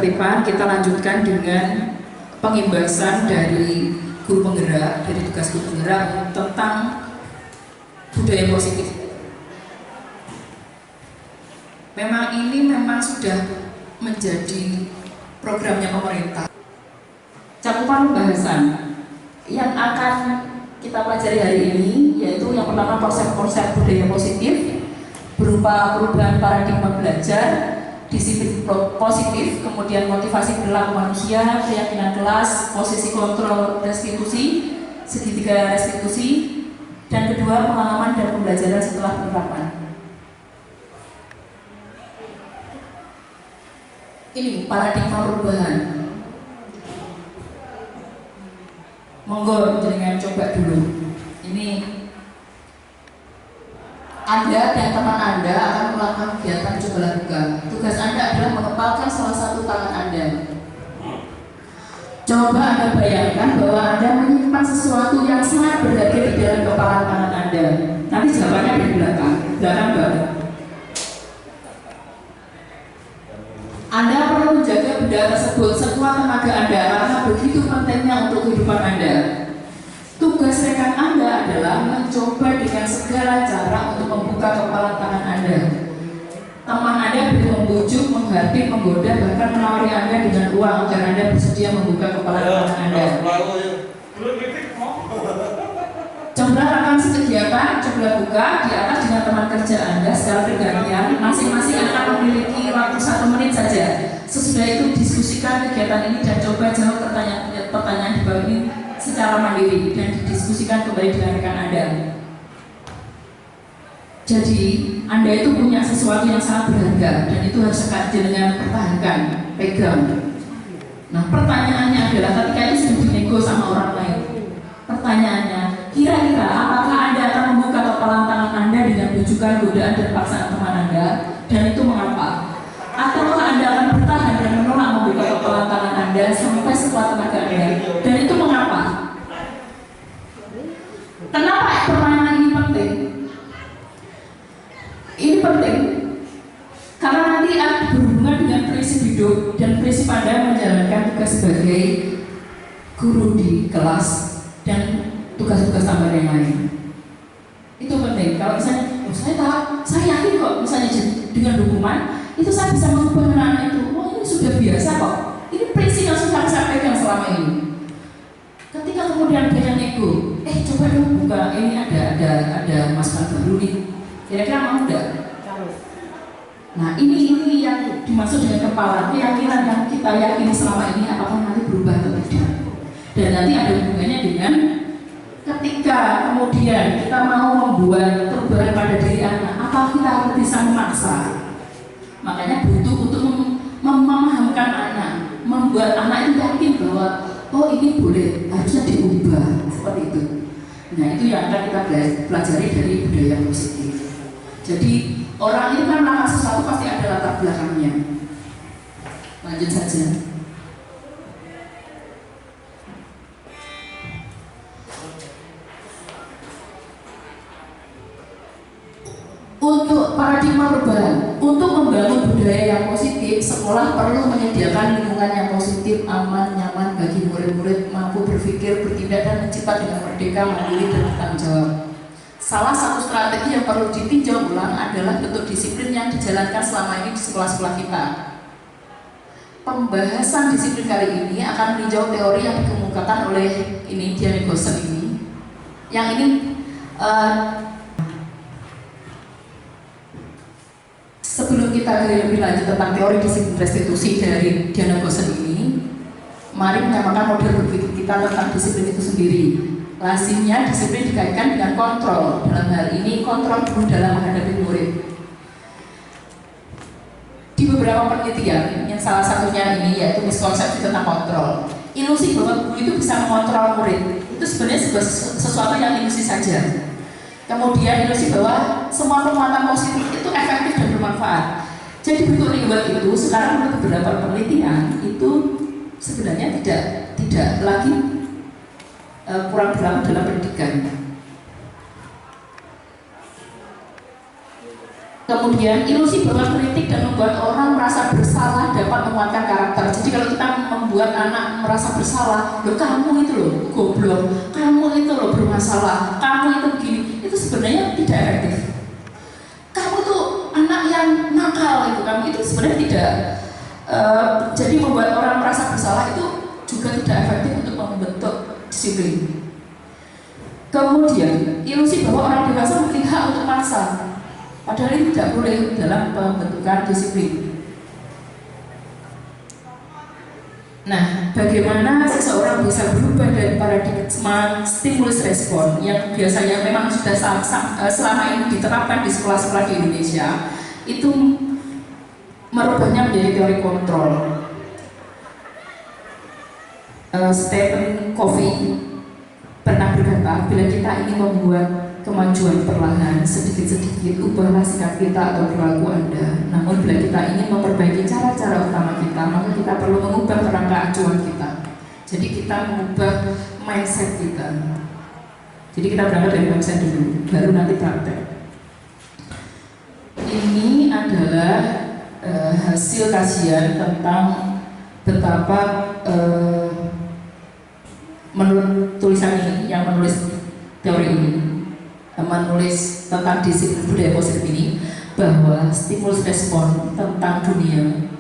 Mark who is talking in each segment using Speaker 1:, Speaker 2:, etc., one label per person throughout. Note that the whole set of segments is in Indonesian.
Speaker 1: ketertiban, kita lanjutkan dengan pengimbasan dari guru penggerak, dari tugas guru penggerak tentang budaya positif. Memang ini sudah menjadi programnya pemerintah. Cakupan pembahasan yang akan kita pelajari hari ini yaitu yang pertama konsep-konsep budaya positif berupa perubahan paradigma belajar, disiplin positif, kemudian motivasi perilaku manusia, keyakinan kelas, posisi kontrol restitusi, segitiga restitusi, dan kedua pengalaman dan pembelajaran setelah penerapan. Ini paradigma perubahan. Monggo jenengan coba dulu. Ini Anda dan teman Anda akan melakukan kegiatan coba lakukan. Tugas Anda adalah mengepalkan salah satu tangan Anda. Coba Anda bayangkan bahwa Anda menyimpan sesuatu yang sangat berharga di dalam kepalan tangan Anda. Nanti jawabannya di belakang banget. Anda perlu menjaga benda tersebut sekuat tenaga Anda karena begitu pentingnya untuk kehidupan Anda. Tugas rekan Anda adalah mencoba dengan segala cara untuk membuka kepalan tangan Anda. Teman Anda bisa membujuk, menghardik, menggoda, bahkan menawari Anda dengan uang agar Anda bersedia membuka kepalan tangan Anda. Coba akan kegiatan, coba buka di atas dengan teman kerja Anda secara bergantian. Masing-masing akan memiliki waktu 1 menit saja. Sesudah itu diskusikan kegiatan ini dan coba jawab pertanyaan di bawah ini secara mandiri dan didiskusikan kembali dengan rekan Anda. Jadi Anda itu punya sesuatu yang sangat berharga dan itu harus dengan pertahankan, pegang. Nah pertanyaannya adalah ketika itu sudah dinego sama orang lain, pertanyaannya kira-kira apakah Anda akan membuka kepalan tangan Anda dengan bujukan, godaan dan paksaan teman Anda, dan itu mengapa? Ataukah Anda akan bertahan dan menolak membuka kepalan tangan Anda sampai sekuat tenaga Anda, dan itu mengapa? Kenapa pertanyaan ini penting? Ini penting karena nanti akan berhubungan dengan prinsip hidup dan prinsip Anda menjalankan tugas sebagai guru di kelas dan tugas-tugas tambahan yang lain. Itu penting. Kalau misalnya, saya yakin kok misalnya dengan dokumen itu saya bisa mengubah anak-anak itu. Ini sudah biasa kok. Ini prinsip yang sudah saya pegang selama ini. Ketika kemudian dia nego, coba dong buka, ini ada masukan baru nih. Kira-kira mau enggak? Nah ini yang dimaksud dengan kepala, keyakinan yang kita yakini selama ini apakah nanti berubah atau tidak. Dan nanti ada hubungannya dengan ketika kemudian kita mau membuat perubahan pada diri anak, apa kita bisa memaksa? Makanya butuh untuk memahamkan anak, membuat anak itu yakin bahwa oh ini boleh, harusnya diubah seperti itu. Nah itu yang akan kita pelajari dari budaya positif. Jadi orang ini kan melakukan sesuatu pasti ada latar belakangnya. Lanjut saja. Untuk paradigma perubahan, untuk membangun budaya yang positif, sekolah perlu menyediakan lingkungan yang positif, aman, nyaman bagi murid-murid mampu berpikir, bertindak dan mencipta dengan merdeka, mandiri dan bertanggung jawab. Salah satu strategi yang perlu ditinjau ulang adalah bentuk disiplin yang dijalankan selama ini di sekolah-sekolah kita. Pembahasan disiplin kali ini akan meninjau teori yang dikemukakan oleh Dian Gosen ini. Yang ini sebelum kita lebih lanjut tentang teori disiplin restitusi dari Dian Gosen ini, mari menyamakan model berpikir kita tentang disiplin itu sendiri. Lazimnya disiplin dikaitkan dengan kontrol. Dalam hal ini kontrol guru dalam menghadapi murid. Di beberapa penelitian, yang salah satunya ini yaitu miskonsepsi tentang kontrol. Ilusi bahwa guru itu bisa mengontrol murid itu sebenarnya sesuatu yang ilusi saja. Kemudian ilusi bahwa semua penguatan positif itu efektif dan bermanfaat. Jadi bentuk reward itu sekarang menurut beberapa penelitian itu sebenarnya tidak lagi kurang berlaku dalam pendidikan. Kemudian ilusi bahwa kritik dan membuat orang merasa bersalah dapat menguatkan karakter. Jadi kalau kita membuat anak merasa bersalah, loh kamu itu loh goblok, kamu itu loh bermasalah, kamu itu begini, itu sebenarnya tidak efektif. Kamu tuh anak yang nakal itu, kamu itu sebenarnya tidak. Jadi membuat orang merasa bersalah itu juga tidak efektif untuk membentuk disiplin. Kemudian ilusi bahwa orang dewasa memiliki hak untuk maksa. Padahal ini tidak boleh dalam pembentukan disiplin. Nah, bagaimana seseorang bisa berubah dari paradigma stimulus respon yang biasanya memang sudah selama ini diterapkan di sekolah-sekolah di Indonesia, itu merubahnya menjadi teori kontrol. Stephen Covey pernah berkata, bila kita ingin membuat kemajuan perlahan, sedikit-sedikit ubahlah sikap kita atau perilaku Anda. Namun bila kita ingin memperbaiki cara-cara utama kita, maka kita perlu mengubah kerangka acuan kita. Jadi kita mengubah mindset kita. Jadi kita berangkat dari mindset dulu, baru nanti praktek. Ini adalah hasil kajian tentang betapa menurut tulisan ini, yang menulis teori ini, menulis tentang disiplin budaya positif ini, bahwa stimulus respon tentang dunia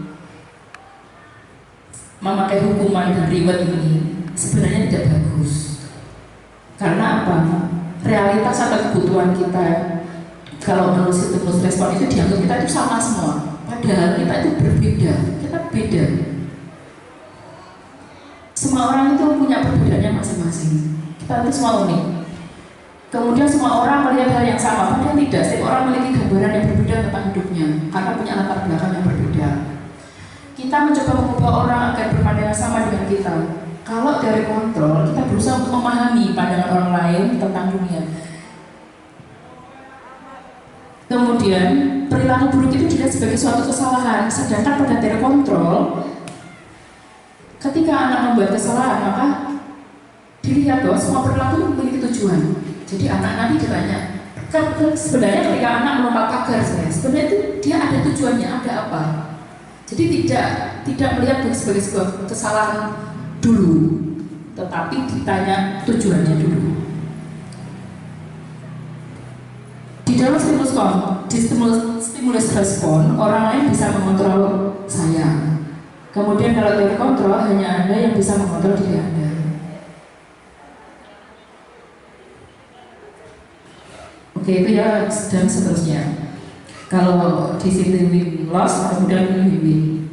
Speaker 1: memakai hukuman dan reward ini sebenarnya tidak bagus. Karena apa? Realitas atau kebutuhan kita kalau menurut stimulus respon itu dianggap kita itu sama semua, padahal kita itu berbeda, kita beda. Semua orang itu punya perbedaannya masing-masing. Kita itu semua unik. Kemudian semua orang melihat hal yang sama, padahal tidak. Setiap orang memiliki gambaran yang berbeda tentang hidupnya karena punya latar belakang yang berbeda. Kita mencoba mengubah orang agar berpandangan sama dengan kita. Kalau dari kontrol, kita berusaha untuk memahami pandangan orang lain tentang dunia. Kemudian perilaku buruk itu dilihat sebagai suatu kesalahan, sedangkan pada teori kontrol, ketika anak membuat kesalahan, maka dilihat bahwa semua perilaku memiliki tujuan. Jadi anak nanti ditanya, kan sebenarnya ketika anak melompat pagar, sebenarnya itu dia ada tujuannya, ada apa? Jadi tidak melihat sebagai sebuah kesalahan dulu, tetapi ditanya tujuannya dulu. Di dalam stimulus respon, orang lain bisa mengontrol saya. Kemudian kalau teori kontrol, hanya Anda yang bisa mengontrol diri Anda. Oke, itu ya, dan seterusnya. Kalau disiplin win loss, kemudian win-win.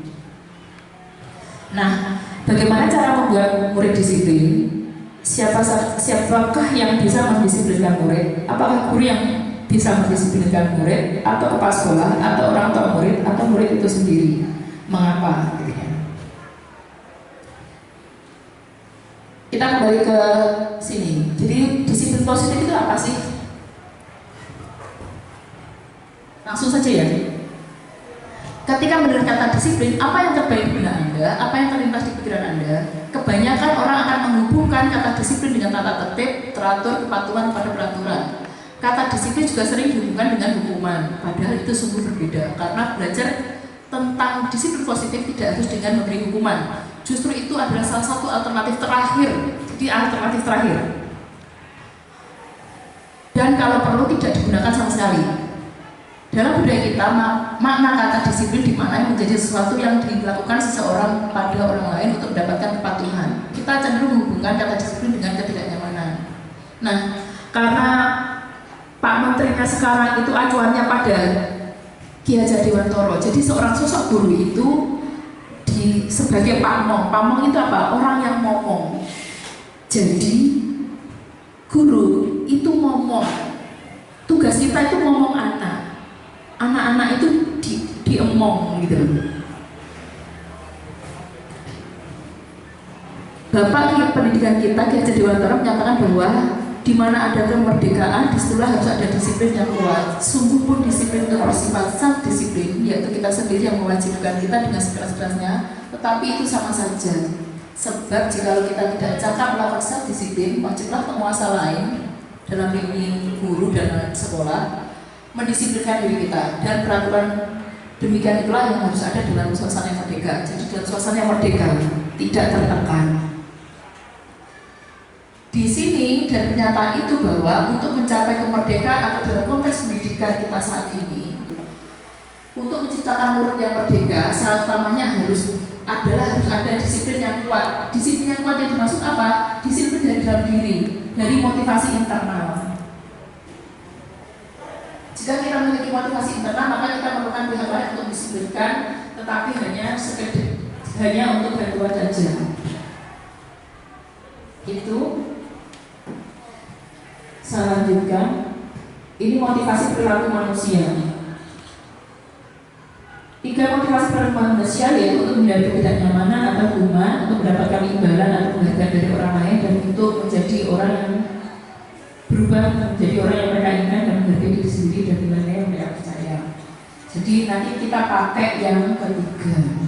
Speaker 1: Nah, bagaimana cara membuat murid disiplin? Siapakah yang bisa mendisiplinkan murid? Apakah guru yang bisa mendisiplinkan murid, atau kepala sekolah, atau orang tua murid, atau murid itu sendiri? Mengapa? Kita kembali ke sini. Jadi disiplin positif itu apa sih? Langsung saja ya. Ketika mendengar kata disiplin, apa yang terbaik di benak Anda? Apa yang terlintas di pikiran Anda? Kebanyakan orang akan menghubungkan kata disiplin dengan tata tertib, teratur, kepatuhan pada peraturan. Kata disiplin juga sering dihubungkan dengan hukuman, padahal itu sungguh berbeda. Karena belajar tentang disiplin positif tidak harus dengan memberi hukuman. Justru itu adalah salah satu alternatif terakhir. Jadi alternatif terakhir. Dan kalau perlu tidak digunakan sama sekali. Dalam budaya kita, makna kata disiplin dimaknai menjadi sesuatu yang dilakukan seseorang pada orang lain untuk mendapatkan kepatuhan. Kita cenderung menghubungkan kata disiplin dengan ketidaknyamanan. Nah, karena Pak Menterinya sekarang itu acuannya pada Ki Hajar Dewantara. Jadi seorang sosok guru itu sebagai pamong. Pamong itu apa? Orang yang ngomong. Jadi guru itu ngomong. Tugas kita itu ngomong anak. Anak-anak itu diemong gitu. Bapak pendidikan kita Ki Hajar Dewantara menyatakan bahwa di mana ada kemerdekaan, disitulah harus ada disiplin yang kuat. Sungguh pun disiplin itu bersifat self-disiplin, yaitu kita sendiri yang mewajibkan kita dengan sekeras-kerasnya. Tetapi itu sama saja. Sebab jika kita tidak cakap melakukan self-disiplin, wajiblah penguasa lain dalam ini guru dan sekolah mendisiplinkan diri kita, dan peraturan demikian itulah yang harus ada dalam suasana yang merdeka. Jadi dalam suasana yang merdeka tidak tertekan. Di sini dan kenyataan itu bahwa untuk mencapai kemerdekaan atau dalam konteks pendidikan kita saat ini, untuk menciptakan murid yang merdeka, syarat utamanya harus ada disiplin yang kuat. Disiplin yang kuat yang dimaksud apa? Disiplin dari dalam diri, dari motivasi internal. Jika kita memiliki motivasi internal, maka kita memerlukan pihak lain untuk disiplinkan, tetapi hanya untuk bantuan saja. Itu. Saya lanjutkan. Ini motivasi perilaku manusia. 3 motivasi perilaku manusia yaitu untuk menghindari ketidaknyamanan atau hukuman, untuk mendapatkan imbalan atau penghargaan dari orang lain, dan untuk menjadi orang yang berubah menjadi orang yang mereka inginkan dan menghargai diri sendiri dan nilai yang mereka percaya. Jadi nanti kita pakai yang ketiga.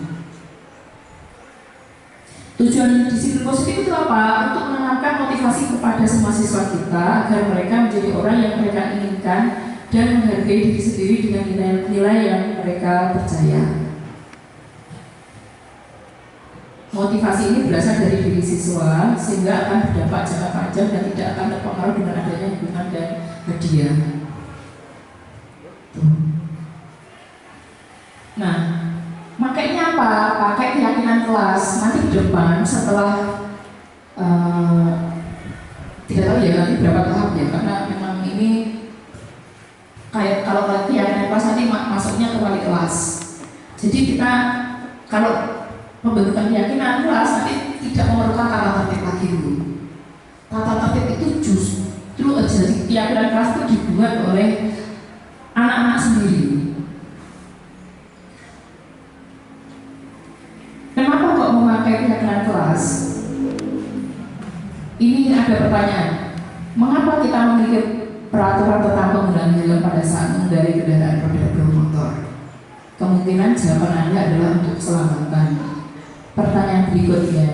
Speaker 1: Tujuan disiplin positif itu apa? Untuk menanamkan motivasi kepada semua siswa kita agar mereka menjadi orang yang mereka inginkan dan menghargai diri sendiri dengan nilai-nilai yang mereka percaya. Motivasi ini berasal dari diri siswa sehingga akan berdampak jangka panjang dan tidak akan terpengaruh dengan adanya hubungan dan hadiah. Nah, makanya apa? Pakai keyakinan kelas. Nanti di depan setelah tidak tahu ya nanti berapa tahap ya, karena memang ini kayak kalau keyakinan kelas nanti masuknya ke wali kelas. Jadi kita kalau pembentukan keyakinan kelas nanti tidak memerlukan tata tertib lagi dulu. Tata tertib itu justru jadi keyakinan kelas itu dibuat oleh anak-anak sendiri. Kenapa kok memakai keyakinan kelas? Ini ada pertanyaan. Mengapa kita memiliki peraturan tentang penggunaan helm pada saat mengendarai kendaraan roda bermotor? Kemungkinan jawaban Anda adalah untuk keselamatan. Pertanyaan berikutnya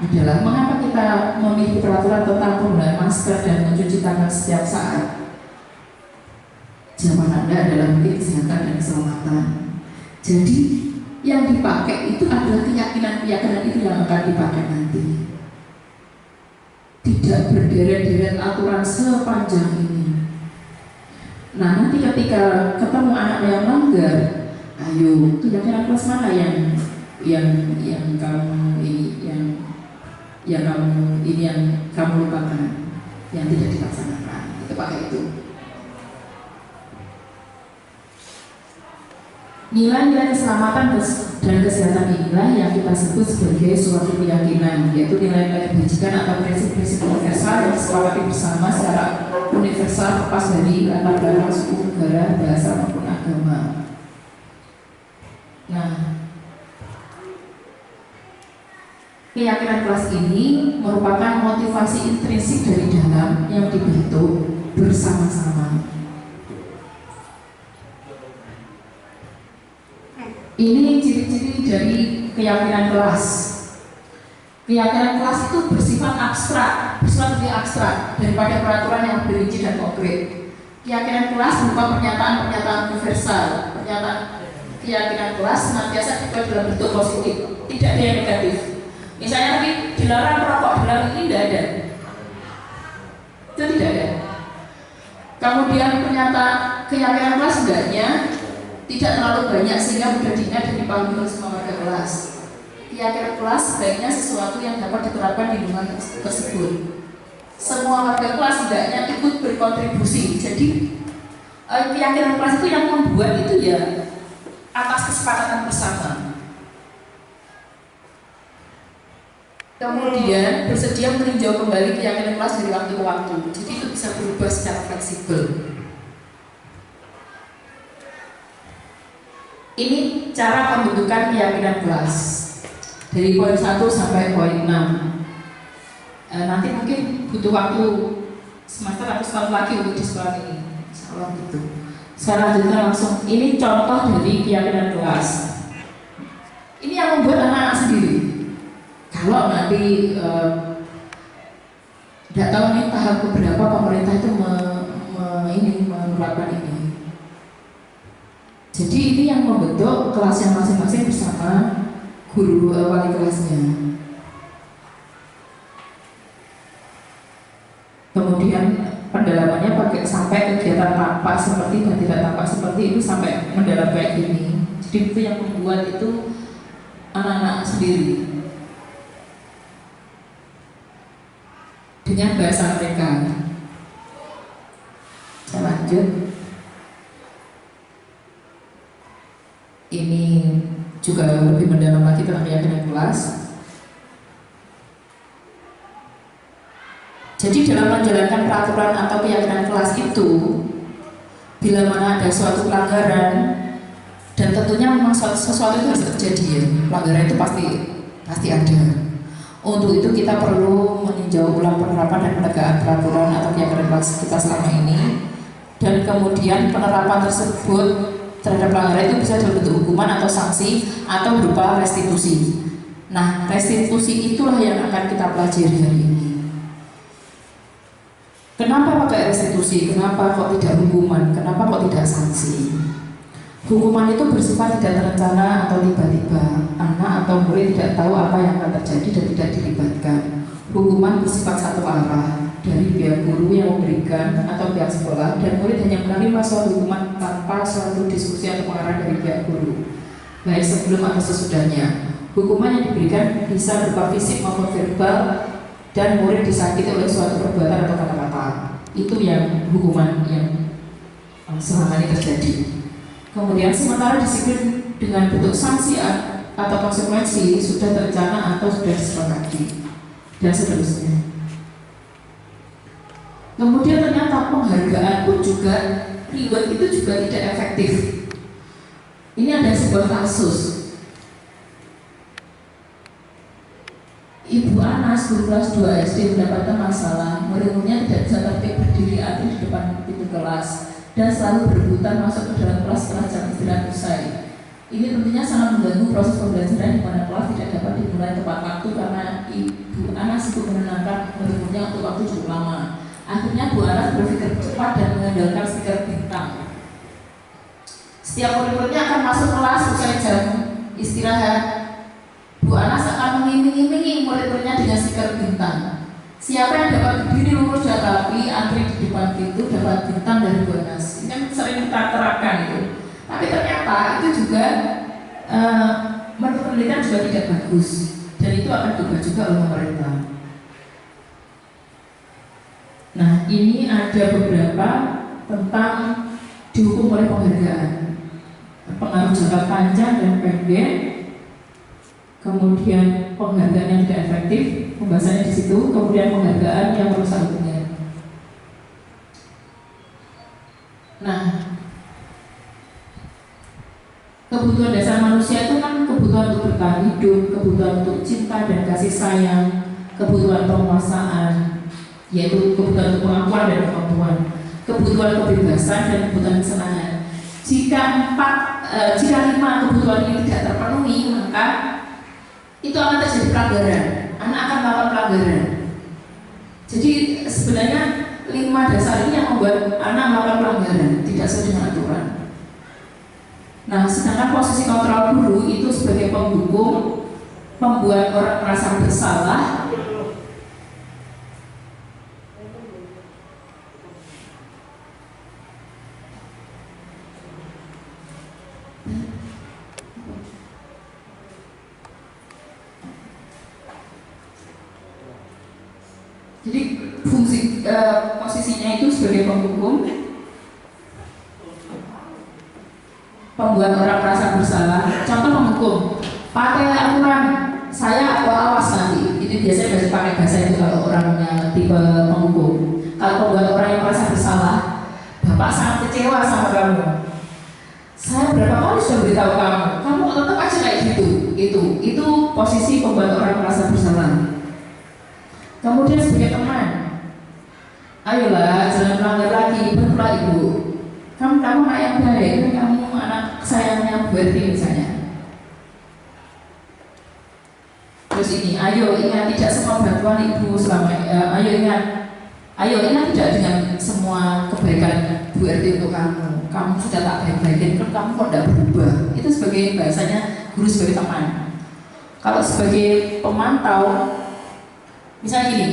Speaker 1: adalah mengapa kita memiliki peraturan tentang penggunaan masker dan mencuci tangan setiap saat? Jawaban Anda adalah mungkin kesehatan dan keselamatan. Jadi yang dipakai itu adalah keyakinan-keyakinan itu yang akan dipakai nanti. Tidak berderet-deret aturan sepanjang ini. Nah nanti ketika ketemu anak yang melanggar, ayo keyakinan kelas mana yang kamu yang kamu lupakan, yang tidak dilaksanakan, itu pakai itu. Nilai-nilai keselamatan dan kesehatan inilah yang kita sebut sebagai suatu keyakinan, yaitu nilai-nilai kebajikan atau prinsip-prinsip universal yang disepakati bersama secara universal lepas dari latar belakang suku, negara, bahasa maupun agama. Nah, keyakinan kelas ini merupakan motivasi intrinsik dari dalam yang dibentuk bersama-sama. Ini ciri-ciri dari keyakinan kelas. Keyakinan kelas itu bersifat abstrak, lebih abstrak daripada peraturan yang berinci dan konkret. Keyakinan kelas berupa pernyataan-pernyataan universal. Keyakinan kelas senantiasa dibuat dalam bentuk positif, tidak ada yang negatif. Misalnya tadi dilarang merokok, dilarang ini tidak ada. Itu tidak ada. Kemudian keyakinan kelas sebenarnya tidak terlalu banyak sehingga mudah diingat dan dipahami oleh semua warga kelas. Keyakinan kelas sebaiknya sesuatu yang dapat diterapkan di lingkungan tersebut. Semua warga kelas sebaiknya ikut berkontribusi. Jadi keyakinan kelas itu yang membuat itu ya atas kesepakatan bersama. Kemudian bersedia meninjau kembali keyakinan kelas dari waktu ke waktu. Jadi itu bisa berubah secara fleksibel. Ini cara pembentukan keyakinan kelas dari poin 1 sampai poin 6. Nanti mungkin butuh waktu semester atau setahun lagi untuk di sekolah ini. Insyaallah gitu. Saya lanjutkan langsung. Ini contoh dari keyakinan kelas. Ini yang membuat anak-anak sendiri. Kalau nanti tidak tahu nih tahap keberapa pemerintah itu menerapkan ini. Jadi ini yang membentuk kelasnya masing-masing bersama guru wali kelasnya. Kemudian pendalamannya pakai sampai kegiatan tampak seperti dan tidak tampak seperti itu sampai mendalam kayak gini. Jadi itu yang membuat itu anak-anak sendiri dengan bahasa mereka. Saya lanjut. Ini juga lebih mendalam lagi tentang keyakinan kelas. Jadi dalam menjalankan peraturan atau keyakinan kelas itu, bila mana ada suatu pelanggaran, dan tentunya memang sesuatu itu harus terjadi ya, pelanggaran itu pasti ada. Untuk itu kita perlu meninjau ulang penerapan dan penegakan peraturan atau keyakinan kelas kita selama ini, dan kemudian penerapan tersebut terhadap pelanggaran itu bisa dalam bentuk hukuman atau sanksi atau berupa restitusi. Nah, restitusi itulah yang akan kita pelajari hari ini. Kenapa pakai restitusi? Kenapa kok tidak hukuman? Kenapa kok tidak sanksi? Hukuman itu bersifat tidak terencana atau tiba-tiba. Anak atau murid tidak tahu apa yang akan terjadi dan tidak dilibatkan. Hukuman bersifat satu arah, dari pihak guru yang memberikan atau pihak sekolah, dan murid hanya menerima suatu hukuman tanpa suatu diskusi atau pengarah dari pihak guru, baik sebelum atau sesudahnya. Hukuman yang diberikan bisa berupa fisik maupun verbal, dan murid disakiti oleh suatu perbuatan atau kata-kata. Itu yang hukuman yang selama ini terjadi. Kemudian sementara disiplin dengan bentuk sanksi atau konsekuensi sudah terencana atau sudah disepakati, dan seterusnya. Kemudian ternyata penghargaan pun juga, reward itu juga tidak efektif. Ini ada sebuah kasus. Ibu Anas, guru kelas 2 SD, mendapatkan masalah. Murid-muridnya tidak bisa tertib berdiri antri di depan pintu kelas dan selalu berebutan masuk ke dalam kelas setelah jam istirahat usai. Ini tentunya sangat mengganggu proses pembelajaran di mana kelas tidak dapat dimulai tepat waktu karena Ibu Anas itu menenangkan murid-muridnya untuk waktu cukup lama. Akhirnya Bu Anas berpikir cepat dan mengandalkan stiker bintang. Setiap murid-muridnya akan masuk kelas usai jam istirahat. Bu Anas akan mengiming-imingi murid-muridnya dengan stiker bintang. Siapa yang dapat berdiri lurus dan rapi antri di depan pintu dapat bintang dari Bu Anas. Ini kan sering kita terapkan itu. Tapi ternyata itu juga menurut penelitian juga tidak bagus, dan itu akan diubah juga oleh pemerintah. Nah, ini ada beberapa tentang dihukum oleh penghargaan, pengaruh jangka panjang dan pendek, kemudian penghargaan yang tidak efektif, pembahasannya di situ, kemudian penghargaan yang merusak hubungan. Nah, kebutuhan dasar manusia itu kan kebutuhan untuk bertahan hidup, kebutuhan untuk cinta dan kasih sayang, kebutuhan penguasaan, yaitu kebutuhan untuk pengakuan dan kemampuan, kebutuhan kebebasan dan kebutuhan kesenangan. Jika 5 kebutuhan ini tidak terpenuhi, maka itu akan terjadi pelanggaran. Anak akan melakukan pelanggaran. Jadi sebenarnya 5 dasar ini yang membuat anak melakukan pelanggaran, tidak sesuai dengan aturan. Nah, sedangkan posisi kontrol guru itu sebagai penghukum, membuat orang merasa bersalah. Jadi fungsi posisinya itu sebagai penghukum, membuat orang merasa bersalah. Contoh menghukum, pakai aturan, saya atau awas nanti. Ini biasanya pakai bahasa itu kalau orangnya tipe penghukum. Kalau membuat orang yang merasa bersalah, bapak sangat kecewa sama kamu. Saya berapa kali sudah beritahu kamu tetap aja kayak gitu. Itu posisi membuat orang merasa bersalah. Kemudian sebagai teman, ayolah jangan melanggar lagi, berpula ibu. Kamu anak yang baik, kamu anak sayangnya berarti misalnya. Terus ini, ayo ingat tidak semua bantuan ibu selama, ayo ingat Ayo, ingat tidak dengan semua kebaikan Bu RT untuk kamu? Kamu sudah tak baik-baikin, kamu kok tidak berubah? Itu sebagai bahasanya guru sebagai teman. Kalau sebagai pemantau, misalnya gini,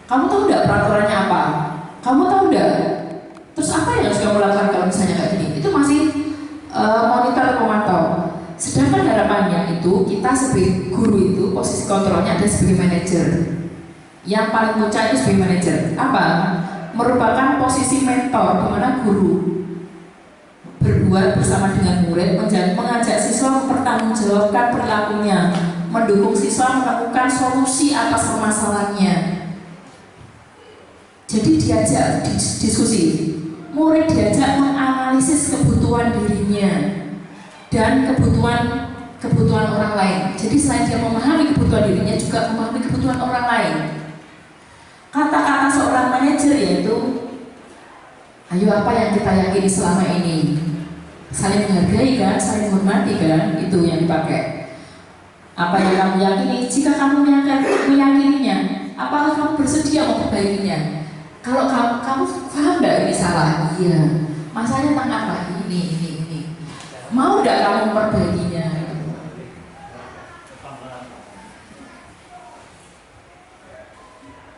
Speaker 1: kamu tahu tidak peraturannya apa? Kamu tahu tidak? Terus apa yang harus kamu lakukan kalau misalnya kayak gini? Itu masih monitor pemantau. Sedangkan harapannya itu kita sebagai guru itu posisi kontrolnya ada sebagai manajer. Yang paling puncak itu sebagai manajer. Apa? Merupakan posisi mentor, di mana guru berbuat bersama dengan murid, mengajak siswa mempertanggungjawabkan perilakunya, mendukung siswa menemukan solusi atas permasalahannya. Jadi diajak diskusi, murid diajak menganalisis kebutuhan dirinya dan kebutuhan orang lain. Jadi selain dia memahami kebutuhan dirinya, juga memahami kebutuhan orang lain. Kata-kata seorang manajer yaitu, ayo apa yang kita yakini selama ini? Saling menghargai kan, saling menghormati kan, itu yang dipakai. Apa yang kamu yakini? Jika kamu meyakininya, apakah kamu bersedia memperbaikinya? Kalau kamu paham nggak ini salah? Iya. Masalahnya tentang apa? Ini. Mau nggak kamu memperbaikinya?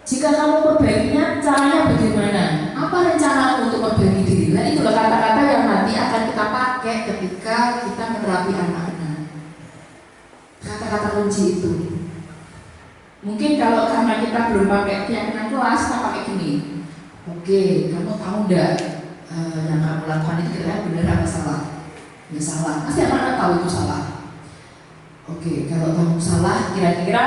Speaker 1: Jika kamu perbaikinya, caranya bagaimana? Apa rencana untuk memperbaiki diri? Nah, itulah kata-kata yang nanti akan kita pakai ketika kita menerapi anak-anak. Kata-kata kunci itu. Mungkin kalau karena kita belum pakai keyakinan kelas, kita pakai gini. Oke, kamu tahu enggak yang kamu lakukan itu kira-kira benar atau salah? Ya salah. Pasti anak-anak tahu itu salah. Oke, kalau kamu salah, kira-kira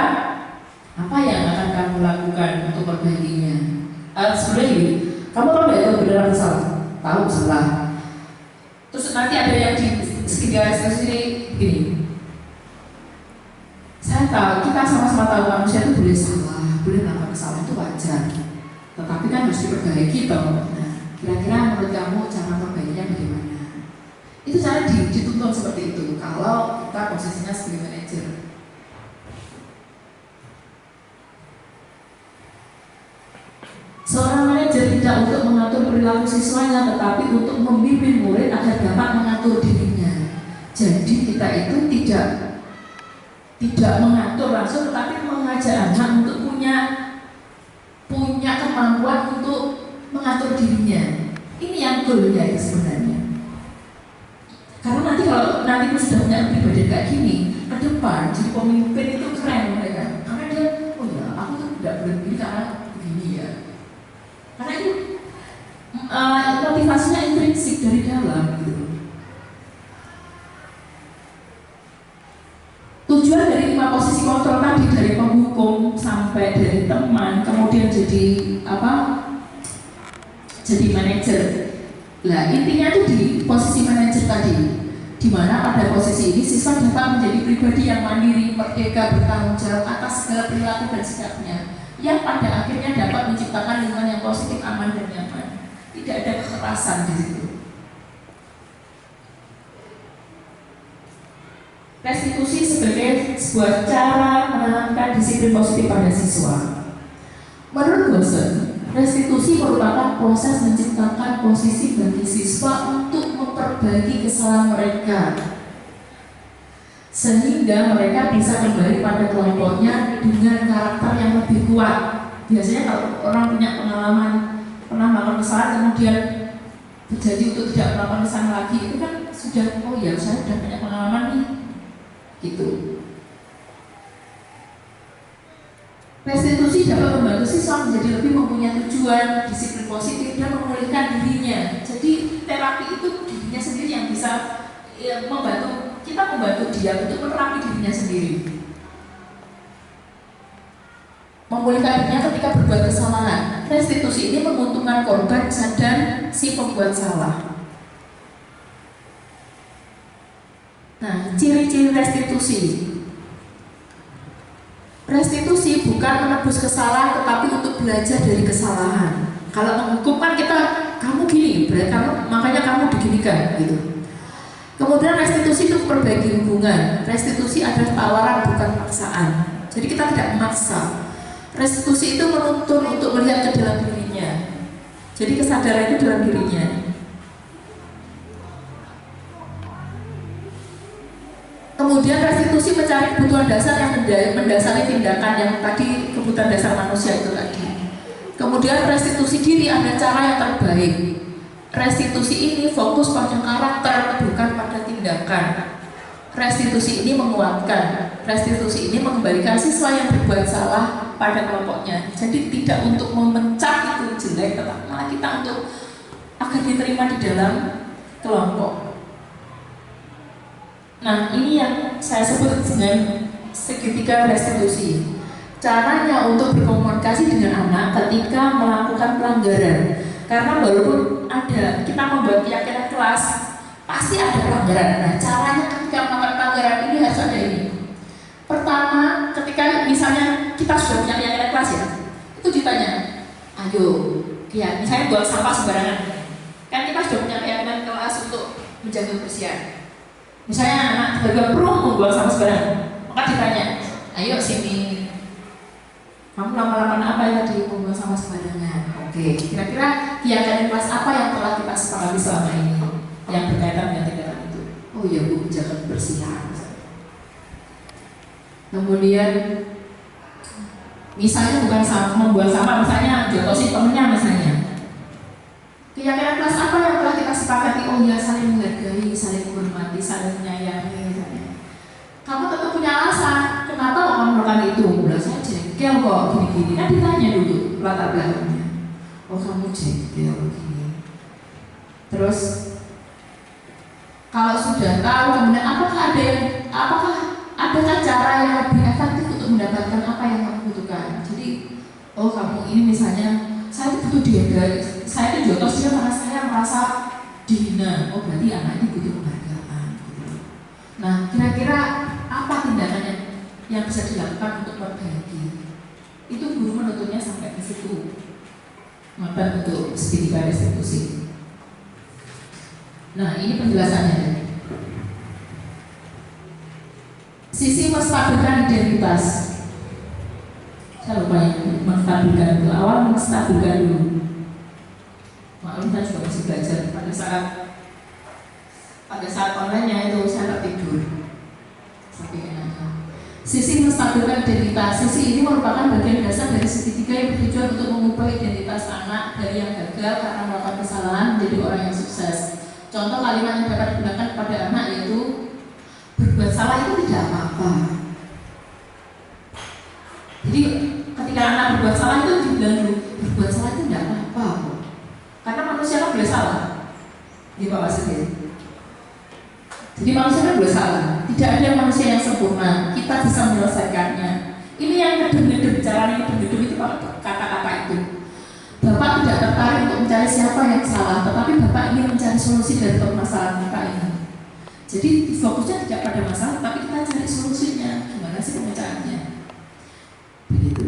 Speaker 1: apa yang akan kamu lakukan untuk perbaikinya? Sebenarnya kamu tahu nggak itu benar atau salah? Tahu salah. Terus nanti ada yang di sekitar sini begini. Saya tahu, kita sama-sama tahu manusia itu boleh salah, boleh melakukan kesalahan, itu wajar. Tetapi kan harus diperbaiki toh. Nah, kira-kira menurut kamu cara perbaikinya bagaimana? Itu cara dituntun seperti itu. Kalau kita posisinya sebagai manajer. Seorang manajer tidak untuk mengatur perilaku siswanya, tetapi untuk membimbing murid agar dapat mengatur dirinya. Jadi kita itu tidak mengatur langsung, tetapi mengajak anak untuk punya kemampuan untuk mengatur dirinya. Ini yang goalnya sebenarnya. Karena nanti kalau nanti sudah punya pribadi kayak gini, ke depan jadi pemimpin itu keren mereka. Karena dia, oh ya, aku tuh tidak boleh begini karena begini ya. Karena itu motivasinya intrinsik dari dalam gitu. Tujuan dari 5 posisi kontrol tadi, dari penghukum sampai dari teman, kemudian jadi apa? Jadi manajer. Nah, intinya itu di posisi manajer tadi, di mana pada posisi ini siswa dapat menjadi pribadi yang mandiri, merdeka, bertanggung jawab atas segala perilaku dan sikapnya, yang pada akhirnya dapat menciptakan lingkungan yang positif, aman dan nyaman. Tidak ada kekerasan di situ. Restitusi sebagai sebuah cara menanamkan disiplin positif pada siswa. Menurut Wilson, restitusi merupakan proses menciptakan posisi bagi siswa untuk memperbaiki kesalahan mereka, sehingga mereka bisa kembali pada kelompoknya dengan karakter yang lebih kuat. Biasanya kalau orang punya pengalaman pernah melakukan kesalahan kemudian berjanji untuk tidak melakukan kesalahan lagi, itu kan sudah, oh ya saya sudah punya pengalaman nih, gitu. Restitusi dapat membantu siswa menjadi lebih mempunyai tujuan, disiplin positif, dan memulihkan dirinya. Jadi terapi itu dirinya sendiri yang bisa membantu dia untuk menerapi dirinya sendiri. Memulihkan dirinya ketika berbuat kesalahan. Restitusi ini menguntungkan korban dan si pembuat salah. Nah, ciri-ciri restitusi. Restitusi bukan menebus kesalahan, tetapi untuk belajar dari kesalahan. Kalau menghukum kan kita, kamu gini, berarti makanya kamu diginikan, gitu. Kemudian restitusi itu perbaiki hubungan. Restitusi adalah tawaran bukan paksaan. Jadi kita tidak memaksa. Restitusi itu menuntun untuk melihat ke dalam dirinya.
Speaker 2: Jadi kesadaran itu dalam dirinya. Kemudian restitusi mencari kebutuhan dasar yang mendasari tindakan yang tadi, kebutuhan dasar manusia itu tadi. Kemudian restitusi diri ada cara yang terbaik. Restitusi ini fokus pada karakter, bukan pada tindakan. Restitusi ini menguatkan. Restitusi ini mengembalikan siswa yang berbuat salah pada kelompoknya. Jadi tidak untuk memecat itu jelek, tetapi malah kita untuk agar diterima di dalam kelompok. Nah, ini yang saya sebut dengan segitiga restitusi. Caranya untuk berkomunikasi dengan anak ketika melakukan pelanggaran. Karena walaupun ada, kita membuat keyakinan kelas, pasti ada pelanggaran. Nah, caranya ketika melakukan pelanggaran ini harus ada ini. Pertama, ketika misalnya kita sudah punya keyakinan kelas ya, itu ditanya, ayo, ya, misalnya buang sampah sembarangan. Kan kita sudah punya keyakinan kelas untuk menjaga kebersihan. Misalnya anak tiba-tiba membuang sampah sembarangan, maka ditanya, ayo sini, kamu lama-lama apa yang tadi membuang sampah sembarangan? Oke, kira-kira keyakinan kelas apa yang telah kita sepakati selama ini yang berkaitan dengan tindakan itu? Oh ya Bu, menjaga kebersihan. Kemudian misalnya bukan membuang sampah, misalnya jotosin temennya misalnya. Keyakinan kelas apa yang telah kita sepakati? Oh ya, saling menghargai, saling menghormati, saling menyayangi misalnya. Kamu tetap punya alasan, kenapa kok kamu melakukan itu? Udah saya jengkel kok gini-gini. Kan ditanya dulu latar belakangnya. Oh kamu jengkel gini. Terus kalau sudah tahu kemudian apakah ada cara yang lebih efektif untuk mendapatkan apa yang kamu butuhkan? Jadi, oh kamu ini misalnya saya butuh dihargai, saya itu jotos dia karena saya merasa dihina. Oh berarti anak ini butuh penghargaan. Nah, kira-kira apa tindakannya yang bisa dilakukan untuk memperbaiki? Itu guru menuntutnya sampai ke situ. Maka untuk segitiga restitusi. Nah, ini penjelasannya. Sisi menstabilkan identitas. Saya lupa yang menstabilkan itu. Awal menstabilkan dulu. Maklum saya juga masih belajar pada saat online-nya itu saya tertidur. Sisi menstabilkan identitas. Sisi ini merupakan bagian dasar dari segitiga yang bertujuan untuk mengubah identitas anak dari yang gagal karena melakukan kesalahan menjadi orang yang sukses. Contoh kalimat yang dapat digunakan kepada anak yaitu berbuat salah itu tidak apa-apa. Jadi ketika anak berbuat salah itu dibilang dulu, berbuat salah itu tidak apa-apa. Karena manusia kan boleh salah. Ini Pak Wasid. Jadi manusia kan boleh salah. Tidak ada manusia yang sempurna. Kita bisa menyelesaikannya. Ini yang kedua bicara ini itu kata-kata itu. Bapak tidak tertarik untuk mencari siapa yang salah, tetapi Bapak ingin mencari solusi dari permasalahan kita ini. Jadi fokusnya tidak pada masalah, tapi kita cari solusinya. Gimana sih pemecahannya? Begitu.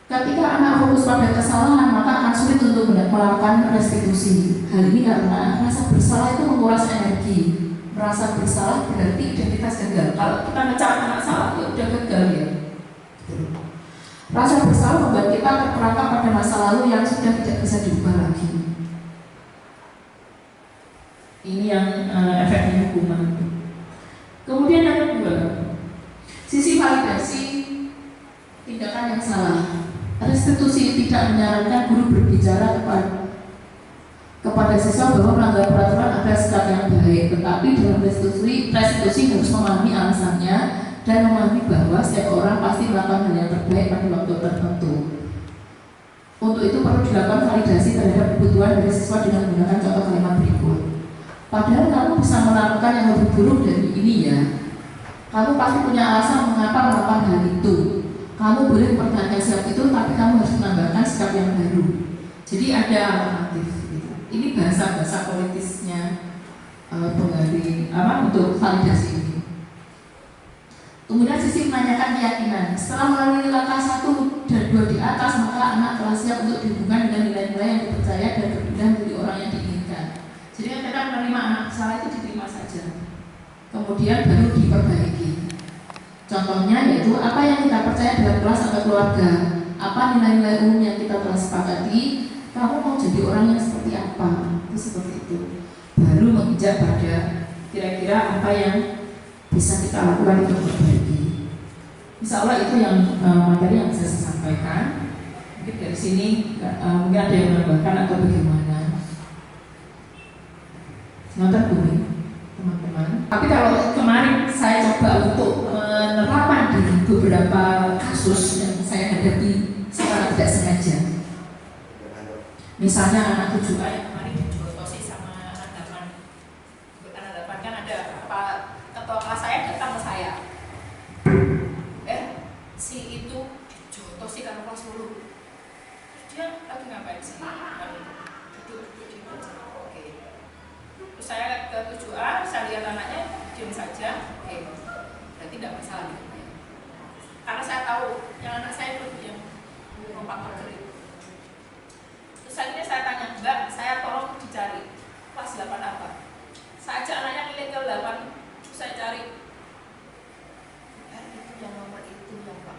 Speaker 2: Ketika anak fokus pada kesalahan, maka akan sulit untuk melakukan restitusi. Hal ini karena rasa bersalah itu menguras energi. Merasa bersalah berarti identitas gagal. Kalau kita ngecap anak salah, ya udah gagal ya. Rasa bersalah membuat kita terperangkap pada masa lalu yang sudah tidak bisa diubah lagi. Ini yang efeknya hukuman. Kemudian yang kedua, sisi validasi tindakan yang salah. Restitusi tidak menyarankan guru berbicara kepada siswa bahwa melanggar peraturan ada sikap yang baik, tetapi dalam restitusi harus memahami alasannya dan memahami bahwa setiap orang pasti melakukan hal yang terbaik pada waktu tertentu. Untuk itu perlu dilakukan validasi terhadap kebutuhan dari siswa dengan menggunakan contoh kalimat berikut. Padahal kamu bisa melakukan yang lebih buruk dari ini ya. Kamu pasti punya alasan mengapa melakukan hal itu. Kamu boleh mempertahankan sikap itu, tapi kamu harus menambahkan sikap yang baru. Jadi ada alternatif. Gitu. Ini bahasa politisnya pengganti untuk validasi ini. Kemudian sisi menanyakan keyakinan. Setelah melalui langkah 1 dan 2 di atas, maka anak telah siap untuk dihubungkan dengan nilai-nilai yang dipercaya dan berpindah menjadi orang yang diinginkan. Jadi kan kita menerima anak salah itu diterima saja. Kemudian baru diperbaiki. Contohnya yaitu apa yang kita percaya dalam kelas atau keluarga, apa nilai-nilai umum yang kita telah sepakati. Kamu mau
Speaker 1: jadi orang yang seperti apa, itu seperti itu. Baru menginjak pada kira-kira apa yang bisa kita lakukan untuk berbagi. Insya Allah itu yang materi yang bisa saya sampaikan. Mungkin dari sini mungkin ada yang menambahkan atau bagaimana. Nonton bumi, teman-teman. Tapi kalau kemarin saya coba untuk penerapan di beberapa kasus yang saya hadapi secara tidak sengaja. Misalnya anak 7A yang kemarin dijotosi sama anak 8 kan ada apa, ketua kelas saya datang ke saya, si itu dijotosi karena kelas 10, dia lagi ngapain sih? Oke. Terus saya ke 7A, saya lihat anaknya diam saja, oke, berarti tidak masalah gitu. Karena saya tahu yang anak saya itu yang lompat pagar itu. Terus akhirnya saya tanya, Mbak, saya tolong dicari kelas 8 apa? Saya ajak anaknya milih ke 8, terus saya cari. Ya, itu yang nomor itu yang Pak.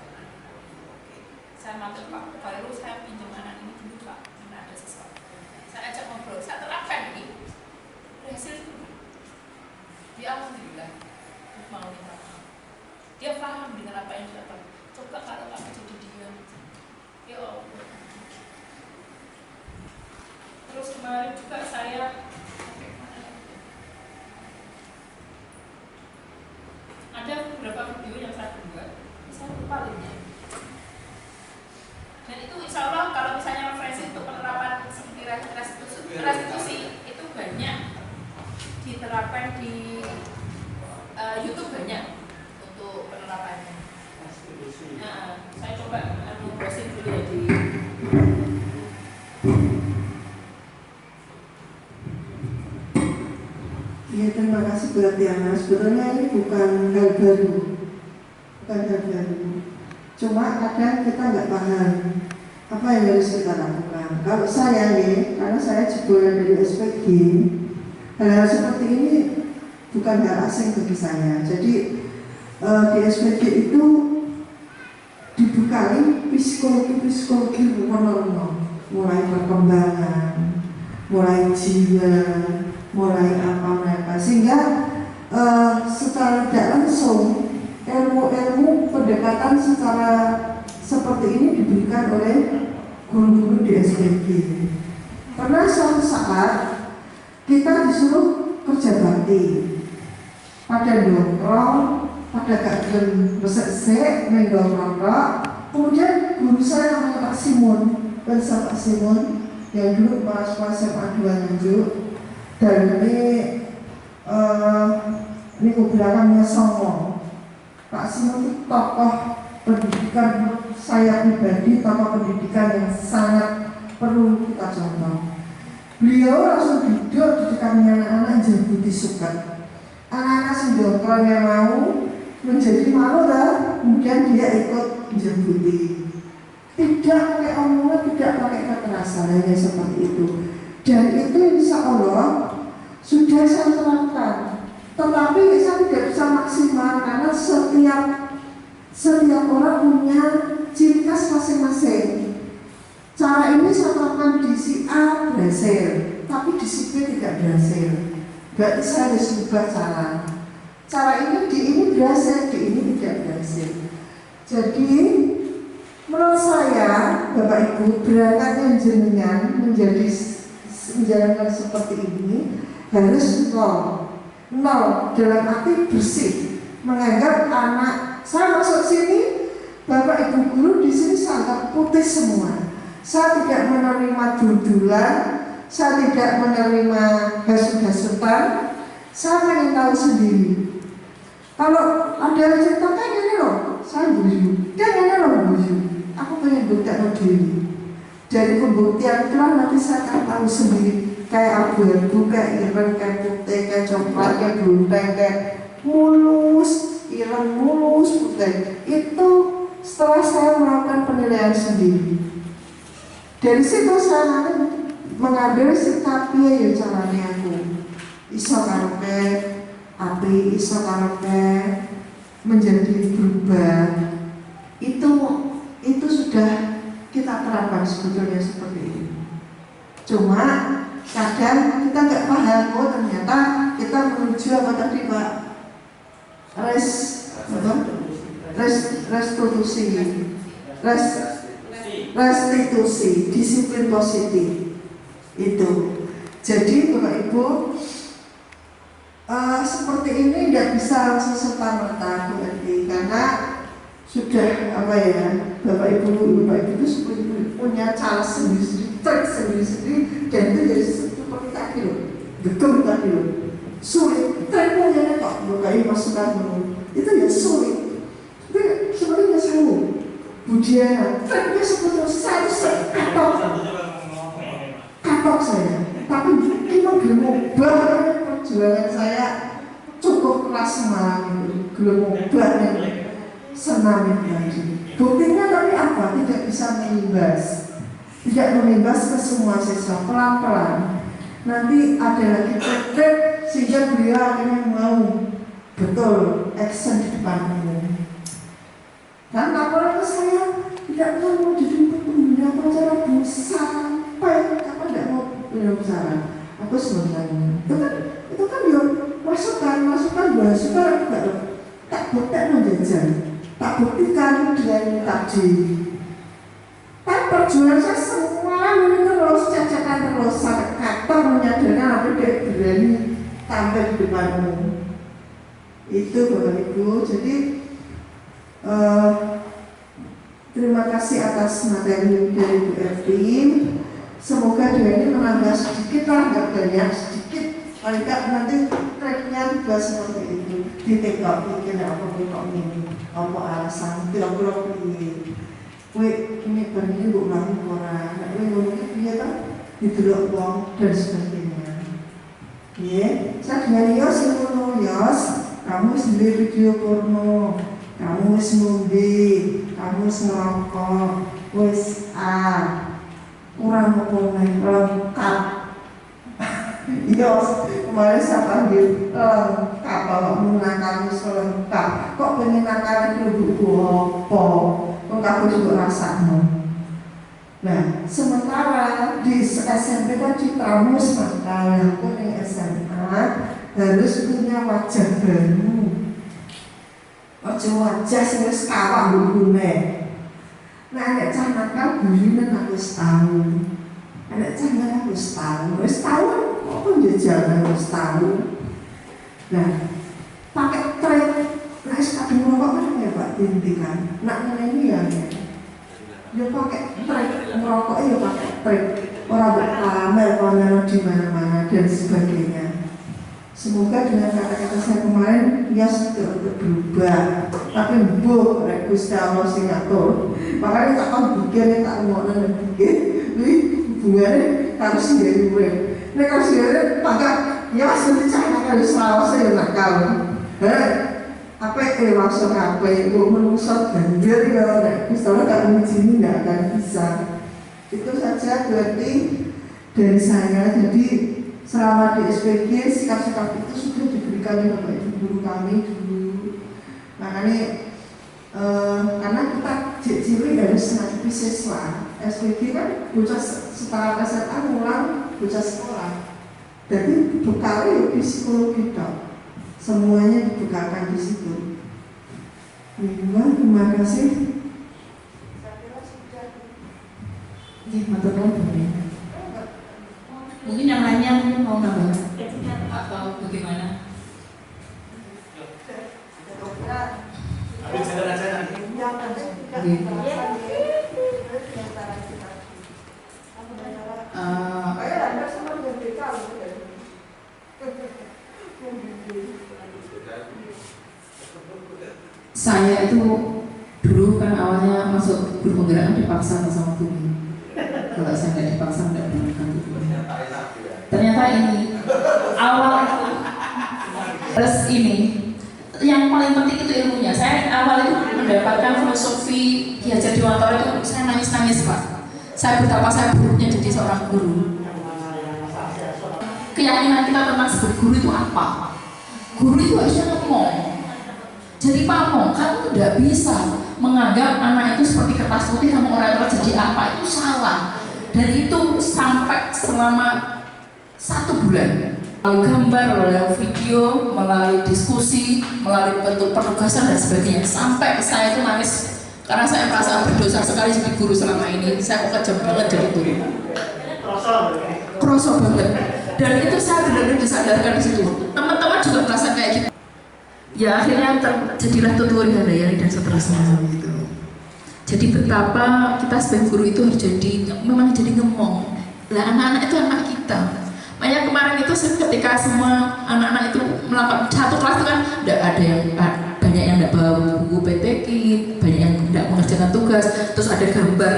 Speaker 1: Oke. Saya manggil Pak Baru, saya pinjam anak ini dulu Pak, karena ada sesuatu. Saya ajak ngobrol, saya terapkan ini. Berhasil itu. Dia alhamdulillah mau minta maaf. Dia paham dengan apa yang dia tahu. Coba kalau kamu jadi dia. Ya Allah. Terus kemarin juga saya ada beberapa video yang saya buat, saya lupa linknya. Dan itu insya Allah kalau misalnya referensi untuk penerapan seperti restitusi itu banyak diterapkan di YouTube, banyak untuk penerapannya. Nah, saya coba browsing dulu ya di.
Speaker 3: Ya, terima kasih buat Tiana. Sebetulnya ini bukan hal baru, cuma kadang kita nggak paham apa yang harus kita lakukan. Kalau saya nih, karena saya jebolan dari SPG, hal-hal seperti ini bukan hal asing bagi saya. Jadi di SPG itu dibekali psikologi mulai perkembangan, mulai jiwa, mulai apa mereka, sehingga secara tidak langsung ilmu pendekatan secara seperti ini diberikan oleh guru-guru di SPG. Pernah suatu saat kita disuruh kerja bakti, pada nongkrong, pada gak resek nongkrong, kemudian guru saya namanya Pak Simon, Pak Simon yang dulu kepala sekolah SMA 2 Nganjuk. Dan ini belakangnya Songo. Pak Simon itu tokoh pendidikan saya pribadi, tokoh pendidikan yang sangat perlu kita contoh. Beliau langsung duduk di dekatnya anak-anak jembuti suka. Anak-anak sendokron yang mau menjadi malu lah, kemudian dia ikut jembuti. Tidak pakai omongan, tidak pakai kekerasan, hanya seperti itu. Dan itu insya Allah sudah saya terapkan. Tetapi saya tidak bisa maksimal karena setiap orang punya ciri khas masing-masing. Cara ini saya terapkan di si A berhasil, tapi di si B tidak berhasil. Berarti saya harus ubah cara. Cara ini di ini berhasil, di ini tidak berhasil. Jadi menurut saya, Bapak Ibu, berangkatnya jenengan menjalankan seperti ini harus nol dalam arti bersih, menganggap anak saya masuk sini, Bapak Ibu guru di sini sangat putih semua. Saya tidak menerima dudulan, saya tidak menerima hasut-hasutan, saya ingin tahu sendiri. Kalau ada cerita kayak gini loh, saya buju, kayak gini loh buju, aku pengen buktikan diri. Dari pembuktian itulah nanti saya akan tahu sendiri. Kayak abu-abu, kayak ireng, kayak putih, kayak coklat, kayak blondeng, kayak mulus, ireng mulus, putih. Itu setelah saya melakukan penilaian sendiri. Dari situ saya nanti mengambil sikapnya ya caranya aku. Iso karepe api, iso karepe menjadi berubah. Itu sudah kita terapkan sebetulnya seperti ini. Cuma kadang kita nggak paham, oh ternyata kita menuju apa tadi Pak? Restitusi, disiplin positif itu. Jadi Bapak Ibu, seperti ini tidak bisa langsung serta-merta berarti, karena sudah apa ya, Bapak Ibu itu seperti punya cara sendiri-sendiri, trik sendiri-sendiri, dan itu jadi seperti tadi loh, betul tadi loh, sulit. Triknya kok Bapak Ibu masukkan dulu, itu ya sulit. Tapi sebenarnya saya Budiana, triknya seperti saya kapok saya, tapi memang belum ubah. Perjuangan saya cukup keras semalam itu, belum ubah senam tadi. Buktinya tapi apa? Tidak bisa mengimbas ke semua siswa, pelan-pelan. Nanti ada lagi trik sehingga beliau akhirnya mau betul action di depan umum. Dan laporan ke saya tidak mau dijemput pembina acara sampai kapan tidak mau bicara. Aku sebenarnya itu kan ya masukan juga tak buktikan menjajan, tak buktikan dengan tadi. Kan perjuangan saya semua ini terus cacakan terus sampai kantor menyadarkan apa dia berani tampil di depan umum. Itu Bapak Ibu. Jadi terima kasih atas materi dari Bu Erti. Semoga dia ini menambah sedikit lah, nggak banyak, sedikit. Paling nggak nanti tracknya juga seperti itu. Ditegak mungkin apa ini, apa alasan, bilang-bilang ini. Wih, ini ini bu ulangi orang, nah ini ngomongnya dia kan didelok uang dan sebagainya. Ya, saya dengan Yos yang Yos, kamu sendiri video porno, kamu ngombe, kamu ngerokok, wis kurang ngomongin lengkap. Yos, kemarin saya panggil lengkap, kalau menggunakan lengkap. Kok pengen nakal itu apa? Kok aku juga rasanya. Nah, sementara di SMP kan Citamus maka aku di SMA harus punya wajah baru. Wajah sing wis kawak gurune. Nah, nek cah nakal gurune aku tahu. Nek cah nakal aku tahu. Wis tahu kok jajan wis tahu. Nah, pakai trik. Nah, kadang rokok kan ya Pak tintikan. Nak ini ya. Ya pakai trik, merokok ya pakai trik. Orang pamer di mana-mana dan sebagainya. Semoga dengan kata-kata saya kemarin dia sudah berubah. Tapi bu, Gusti Allah sing ngatur. Makanya tak tahu bikin tak mau nang bikin. Wih, hubungannya harus dari gue. Nek harus dari pangkat ya mesti cahaya kan Selawase ya nakal. Apa langsung apa bu menusuk banjir ya nek Gusti Allah tak mengizinkan tidak akan bisa. Itu saja berarti dari saya. Jadi selama di SPG sikap-sikap itu sudah diberikan oleh Bapak Ibu guru kami dulu. Makanya karena kita cilik harus ngadepi siswa. SPG kan bocah setara SMA ngulang bocah sekolah. Jadi bekalnya di psikologi dok. Semuanya dibekalkan di situ. Terima kasih. Saya kira sudah.
Speaker 2: Ini matur nuwun. Mungkin yang lainnya mungkin mau nambah atau bagaimana? Saya itu dulu kan awalnya masuk guru penggerak dipaksa sama Bumi. Kalau saya nggak dipaksa nggak melakukan itu. Ternyata ini awal terus ini yang paling penting itu ilmunya. Saya awal itu mendapatkan filosofi Ki Hajar Dewantara itu saya nangis Pak. Saya betapa saya buruknya jadi seorang guru. Keyakinan kita tentang sebagai guru itu apa? Guru itu harusnya ngomong. Jadi pamong, kamu tidak bisa menganggap anak itu seperti kertas putih kamu orang-orang jadi apa, itu salah.
Speaker 1: dan itu sampai selama 1 bulan. Melalui gambar, melalui video, melalui diskusi, melalui bentuk penugasan dan sebagainya. Sampai saya itu nangis karena saya merasa berdosa sekali jadi guru selama ini. Saya kok kejam banget jadi guru. Kroso banget. Dan itu saya benar-benar disadarkan di situ. Teman-teman juga merasa kayak gitu. Ya akhirnya terjadilah tutur Handayani dan seterusnya gitu. Jadi betapa kita sebagai guru itu harus memang jadi ngemong. Lah anak-anak itu anak kita. Makanya kemarin itu ketika semua anak-anak itu melakukan satu kelas itu kan tidak ada yang banyak yang tidak bawa buku PTK, banyak yang tidak mengerjakan tugas, terus ada gambar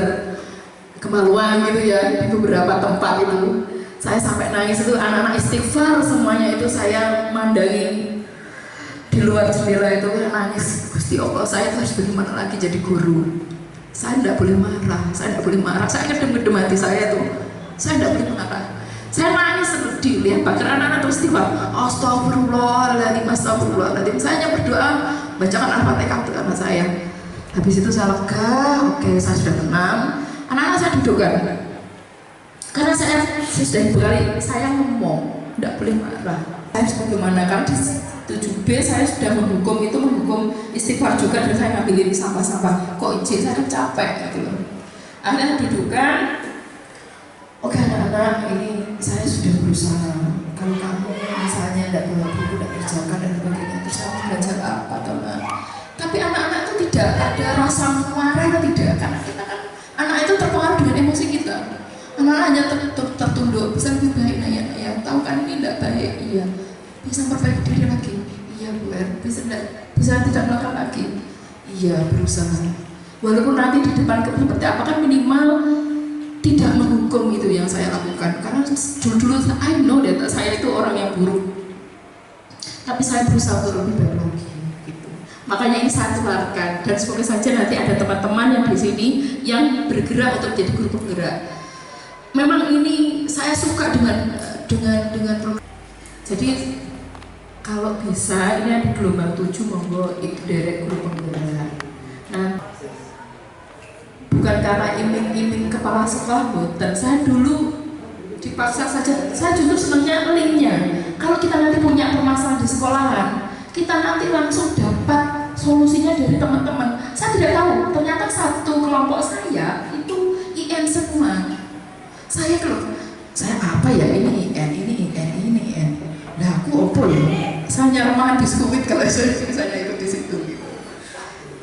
Speaker 1: kemaluan gitu ya di beberapa tempat itu. Saya sampai nangis itu anak-anak istighfar semuanya itu saya mandangi di luar jendela itu nangis. Gusti Allah, saya itu harus bagaimana lagi jadi guru? Saya tidak boleh marah, saya ngedem-ngedem hati saya tuh. Saya tidak boleh marah. Saya nangis sedih lihat bahkan anak-anak terus tiba, astagfirullahaladzim, astagfirullahaladzim. Saya hanya berdoa, bacakan Al-Fatihah untuk anak saya. Habis itu saya lega, oke saya sudah tenang. Anak-anak saya dudukkan. Karena saya sudah berkali saya ngomong, tidak boleh marah. Saya harus bagaimana? Karena di 7B saya sudah menghukum istighfar juga dan saya ngambilin sampah-sampah. Kok izin saya capek gitu loh. Akhirnya dudukkan. Oke anak-anak, ini saya sudah berusaha. Kalau kamu misalnya tidak bawa buku, tidak kerjakan dan sebagainya, terus kamu belajar apa atau enggak? Tapi anak-anak itu tidak ada rasa marah, tidak. Karena kita kan anak itu terpengaruh dengan emosi kita. Anak hanya tertunduk, bisa lebih baik ya. Tahu kan ini tidak baik, iya. Bisa memperbaiki diri lagi, iya Bu Er. Bisa tidak melakukan lagi, iya berusaha. Walaupun nanti di depan seperti apa kan minimal tidak menghukum itu yang saya lakukan. Karena dulu I know that saya itu orang yang buruk. Tapi saya berusaha untuk lebih baik lagi. Gitu. Makanya ini saya tularkan dan semoga saja nanti ada teman-teman yang di sini yang bergerak untuk menjadi guru penggerak. Memang ini saya suka dengan program. Jadi kalau bisa ini ada gelombang 7 monggo ikut derek guru penggerak. Nah, bukan karena iming-iming kepala sekolah dan saya dulu dipaksa saja. Saya justru senangnya linknya. Kalau kita nanti punya permasalahan di sekolahan, kita nanti langsung dapat solusinya dari teman-teman. Saya tidak tahu, ternyata satu kelompok saya itu IN semua. Saya apa ya ini IN. Nah aku opo ya? Saya nyaramahan diskuit kalau saya ikut di situ. Gitu.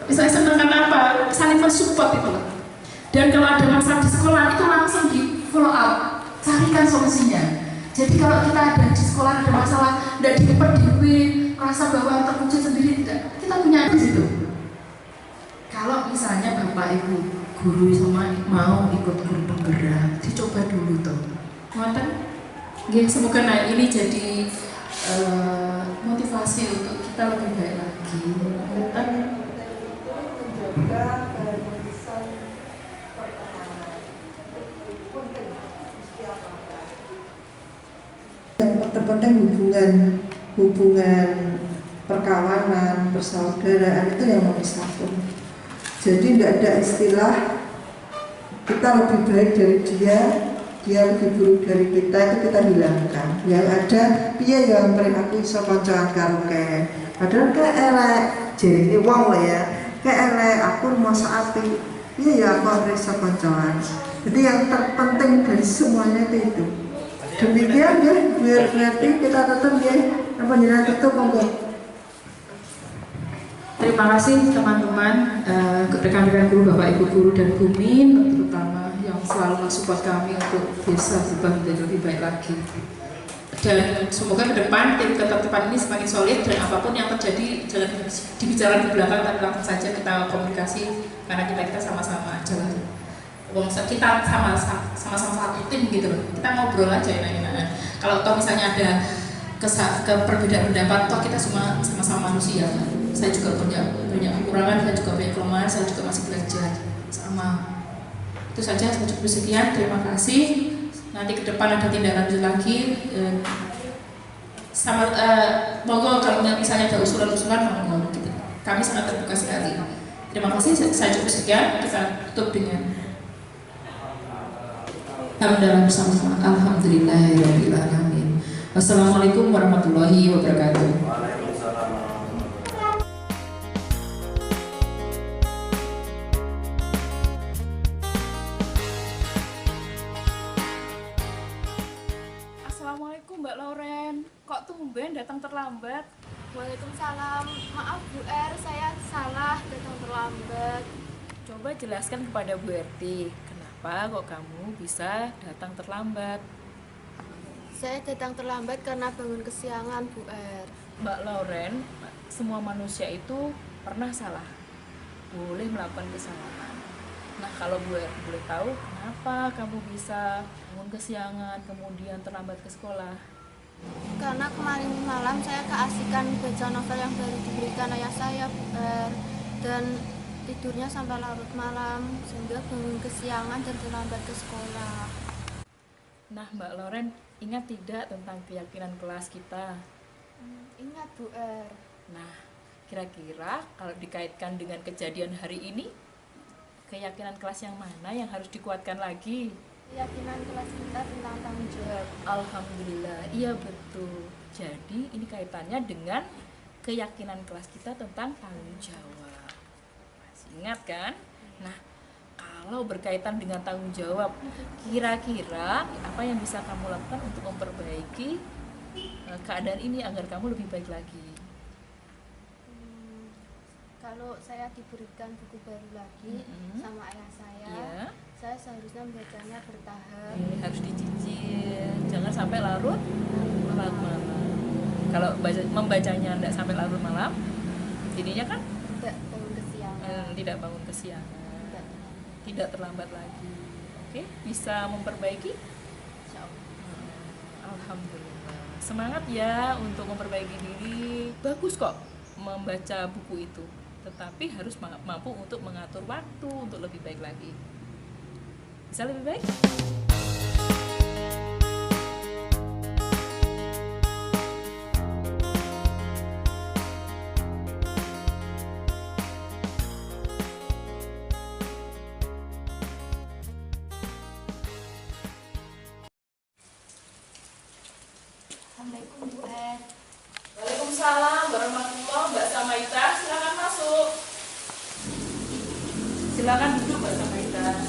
Speaker 1: Tapi saya senang karena apa? Saling mensupport itu. Dan kalau ada masalah di sekolah itu langsung di follow up, carikan solusinya. Jadi kalau kita ada di sekolah ada masalah, tidak diperdewi, merasa bahwa terkunci sendiri, tidak. Kita punya di situ. Kalau misalnya Bapak Ibu guru semua mau ikut guru penggerak, dicoba dulu toh. Ngoten? Nggih, semoga ini jadi motivasi untuk kita lebih baik lagi. Ngoten.
Speaker 3: Yang terpenting hubungan perkawanan, persaudaraan itu yang nomor 1. Jadi tidak ada istilah kita lebih baik dari dia lebih buruk dari kita, itu kita hilangkan. Yang ada dia yang perilaku iso koncoan karo ke. Padahal ke elek, jadi wong lah ya. Ke elek aku masa api. Iya ya aku iso koncoan. Jadi yang terpenting dari semuanya itu. Demikian ya, biar berarti kita tetap ya, penjelasan tutup monggo.
Speaker 1: Terima kasih teman-teman, rekan-rekan guru, Bapak Ibu guru dan Bumin, terutama yang selalu mensupport kami untuk bisa berubah menjadi lebih baik lagi. Dan semoga ke depan tim ketertiban ini semakin solid dan apapun yang terjadi jangan dibicarakan di belakang, tapi langsung saja kita komunikasi karena kita sama-sama jalan. Kita sama-sama satu tim gitu loh. Kita ngobrol aja enak-enakan. Kalau toh misalnya ada perbedaan pendapat, toh kita semua sama-sama manusia. Saya juga punya kekurangan, saya juga punya kelemahan, saya juga masih belajar sama. Itu saja, saya cukup sekian. Terima kasih. Nanti ke depan ada tindak lanjut lagi. Monggo kalau misalnya ada usulan-usulan, monggo. Kami sangat terbuka sekali. Terima kasih. Saya cukup sekian. Kita tutup dengan Alhamdulillah bersama-sama. Alhamdulillahirrahmanirrahim. Wassalamualaikum warahmatullahi wabarakatuh.
Speaker 4: Assalamualaikum Mbak Loren, kok tumben datang terlambat?
Speaker 5: Waalaikumsalam, maaf Bu R, saya salah datang terlambat.
Speaker 4: Coba jelaskan kepada Bu Erti, kenapa kok kamu bisa datang terlambat?
Speaker 5: Saya datang terlambat karena bangun kesiangan Bu R.
Speaker 4: Mbak Loren, semua manusia itu pernah salah, boleh melakukan kesalahan. Nah, kalau Bu Erti boleh tahu, kenapa kamu bisa bangun kesiangan, kemudian terlambat ke sekolah?
Speaker 5: Karena kemarin malam saya keasikan baca novel yang baru diberikan ayah saya Bu R, dan tidurnya sampai larut malam sehingga bangun kesiangan dan terlambat ke sekolah.
Speaker 4: Nah, Mbak Loren, ingat tidak tentang keyakinan kelas kita?
Speaker 5: Ingat Bu R.
Speaker 4: Nah, kira-kira kalau dikaitkan dengan kejadian hari ini, keyakinan kelas yang mana yang harus dikuatkan lagi?
Speaker 5: Keyakinan kelas kita tentang tanggung jawab.
Speaker 4: Alhamdulillah, iya betul. Jadi ini kaitannya dengan keyakinan kelas kita tentang tanggung jawab. Masih ingat kan? Nah, kalau berkaitan dengan tanggung jawab, kira-kira apa yang bisa kamu lakukan untuk memperbaiki keadaan ini agar kamu lebih baik lagi?
Speaker 5: Kalau saya diberikan buku baru lagi sama ayah saya,
Speaker 4: Iya.
Speaker 5: saya seharusnya membacanya bertahap.
Speaker 4: Ini harus dicicil, jangan sampai larut malam. Kalau membacanya tidak sampai larut malam, jadinya kan
Speaker 5: Tidak bangun kesiangan.
Speaker 4: tidak bangun kesiangan, tidak terlambat lagi. Oke, bisa memperbaiki. Alhamdulillah, semangat ya untuk memperbaiki diri. Bagus kok membaca buku itu, tetapi harus mampu untuk mengatur waktu untuk lebih baik lagi. Bisa lebih baik?
Speaker 5: Assalamualaikum Bu R.
Speaker 4: Waalaikumsalam warahmatullahi. Mbak Samaita, silakan masuk. Silakan duduk Mbak Samaita.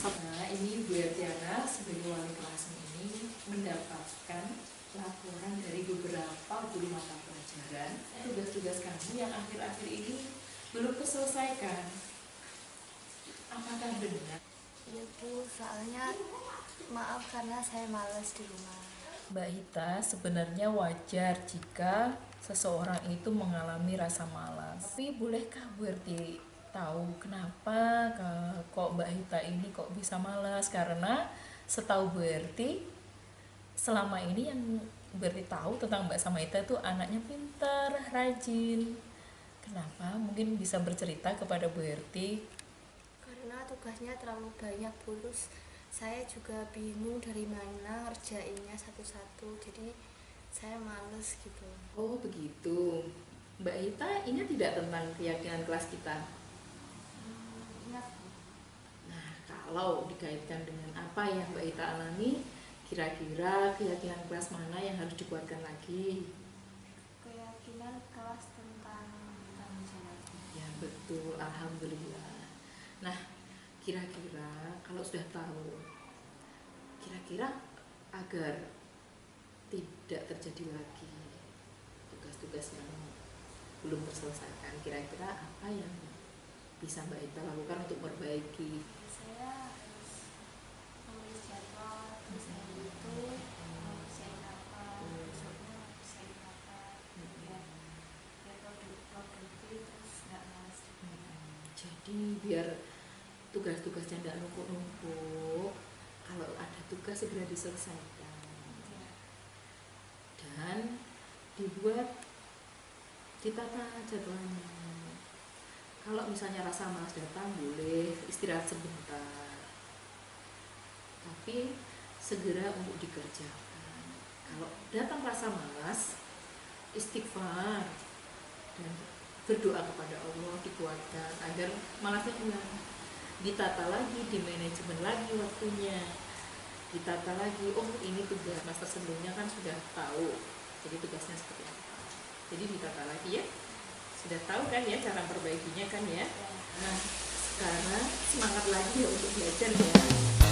Speaker 4: Nah, ini Bu Ertiana sebagai wali kelasmu ini mendapatkan laporan dari beberapa guru mata pelajaran tugas-tugas kamu yang akhir-akhir ini belum terselesaikan. Apakah benar?
Speaker 5: Iya Bu, soalnya maaf karena saya malas di rumah.
Speaker 4: Mbak Hita, sebenarnya wajar jika seseorang itu mengalami rasa malas. Tapi bolehkah Bu Erti tahu kenapa kok Mbak Hita ini kok bisa malas? Karena setahu Bu Erti, selama ini yang Bu Erti tahu tentang Mbak Samaita itu anaknya pintar, rajin. Kenapa? Mungkin bisa bercerita kepada Bu Erti.
Speaker 5: Karena tugasnya terlalu banyak Bu, terus saya juga bingung dari mana ngerjainnya satu-satu, jadi saya males gitu.
Speaker 4: Oh begitu. Mbak Hita ingat tidak tentang keyakinan kelas kita?
Speaker 5: Ingat Bu.
Speaker 4: Nah, kalau dikaitkan dengan apa yang Mbak Hita alami, kira-kira keyakinan kelas mana yang harus dikuatkan lagi?
Speaker 5: Keyakinan kelas tentang tanggung jawab.
Speaker 4: Ya betul, alhamdulillah. Nah, kira-kira kalau sudah tahu, kira-kira agar tidak terjadi lagi tugas-tugas yang belum terselesaikan, kira-kira apa yang bisa Mbak Ita lakukan untuk memperbaiki?
Speaker 5: Saya harus menulis jadwal, terus hari itu saya apa, besoknya saya apa, biar produktif terus nggak malas.
Speaker 4: Jadi biar tugas-tugasnya tidak numpuk-numpuk, kalau ada tugas segera diselesaikan dan dibuat, ditata jadwalnya. Kalau misalnya rasa malas datang, boleh istirahat sebentar, tapi segera untuk dikerjakan. Kalau datang rasa malas, istighfar dan berdoa kepada Allah, dikuatkan agar malasnya hilang. ditata lagi, di manajemen lagi waktunya, ditata lagi. Oh ini tugas master sebelumnya kan sudah tahu, jadi tugasnya seperti apa, jadi ditata lagi ya. Sudah tahu kan ya cara perbaikinya kan ya. Nah sekarang semangat lagi ya untuk belajar ya.